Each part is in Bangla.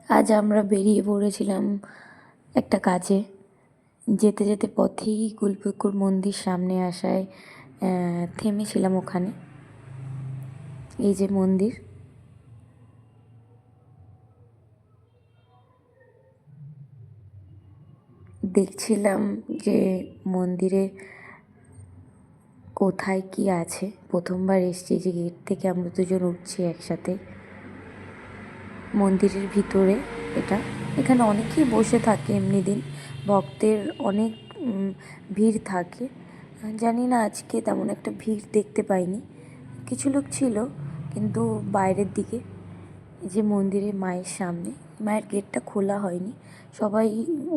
আজ আমরা বেরিয়ে পড়েছিলাম একটা কাজে। যেতে যেতে পথেই গুলপুকুর মন্দির সামনে আসায় থেমেছিলাম ওখানে। এই যে মন্দির, দেখছিলাম যে মন্দিরে কোথায় কি আছে। প্রথমবার এসছি, যে গেট থেকে আমরা দুজন উঠছি একসাথে মন্দিরের ভিতরে। এখানে অনেকেই বসে থাকে, এমনি দিন ভক্তের অনেক ভিড় থাকে। জানি না, আজকে তেমন একটা ভিড় দেখতে পাইনি, কিছু লোক ছিল কিন্তু বাইরের দিকে। যে মন্দিরে মায়ের সামনে, মায়ের গেটটা খোলা হয়নি, সবাই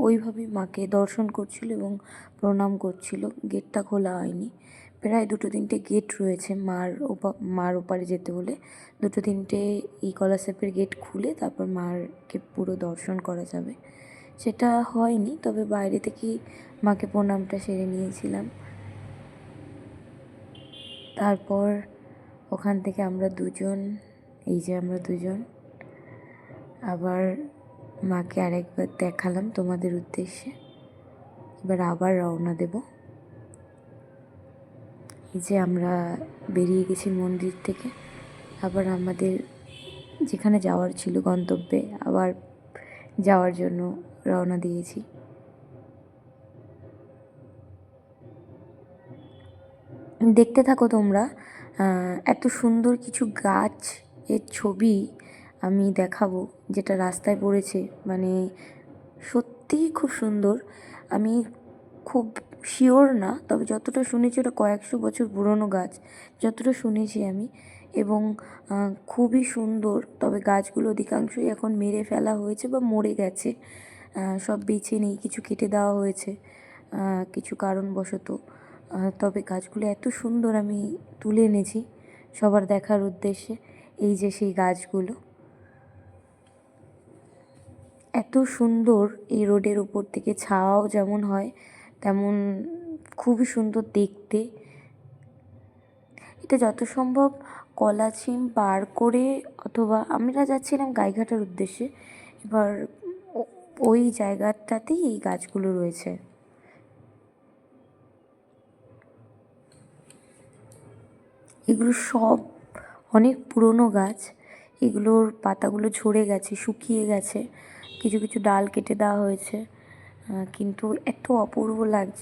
ওইভাবেই মাকে দর্শন করছিল এবং প্রণাম করছিল। গেটটা খোলা হয়নি। প্রায় 2-3টে গেট রয়েছে মার ওপারে যেতে হলে। 2-3টে এই কলারশেপের গেট খুলে তারপর মাকে পুরো দর্শন করা যাবে। সেটা হয়নি, তবে বাইরে থেকেই মাকে প্রণামটা সেরে নিয়েছিলাম। তারপর ওখান থেকে আমরা দুজন আবার মাকে আরেকবার দেখালাম তোমাদের উদ্দেশ্যে। এবার আবার রওনা দেব। এই যে আমরা বেরিয়ে গেছি মন্দির থেকে, আবার আমাদের যেখানে যাওয়ার ছিল গন্তব্যে আবার যাওয়ার জন্য রওনা দিয়েছি। দেখতে থাকো তোমরা। এত সুন্দর কিছু গাছ এর ছবি আমি দেখাবো, যেটা রাস্তায় পড়েছে, মানে সত্যিই খুব সুন্দর। আমি খুব শিওর না, তবে যতটা শুনেছি ওটা কয়েকশো বছর পুরনো গাছ, যতটা শুনেছি আমি। এবং খুবই সুন্দর। তবে গাছগুলো অধিকাংশই এখন মেরে ফেলা হয়েছে বা মরে গেছে, সব বেছে নেই, কিছু কেটে দেওয়া হয়েছে কিছু কারণবশত। তবে গাছগুলো এত সুন্দর, আমি তুলে এনেছি সবার দেখার উদ্দেশ্যে। এই যে সেই গাছগুলো, এত সুন্দর। এই রোডের উপর থেকে ছাওয়াও যেমন হয় তেমন খুবই সুন্দর দেখতে। এটা যত সম্ভব কলাচিন পার করে, অথবা আমরা যাচ্ছিলাম গাইঘাটার উদ্দেশ্যে। এবার ওই জায়গাটাতেই এই গাছগুলো রয়েছে। এগুলো সব অনেক পুরনো গাছ। এগুলোর পাতাগুলো ঝরে গেছে, শুকিয়ে গেছে, কিছু কিছু ডাল কেটে দেওয়া হয়েছে, কিন্তু এত অপূর্ব লাগছে।